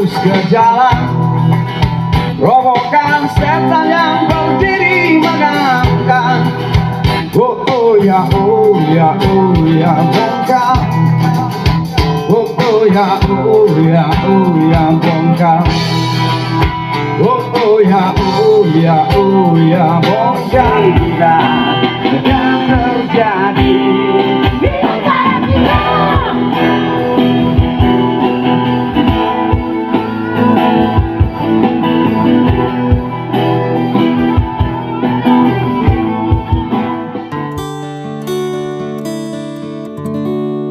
terus ke jalan, robohkan setan yang berdiri menangkan. Oh oh ya, oh ya, oh ya, bongkar. Oh oh ya, oh ya, oh ya, bongkar. Oh oh ya, oh ya, oh ya, bongkar. Tidak terjadi.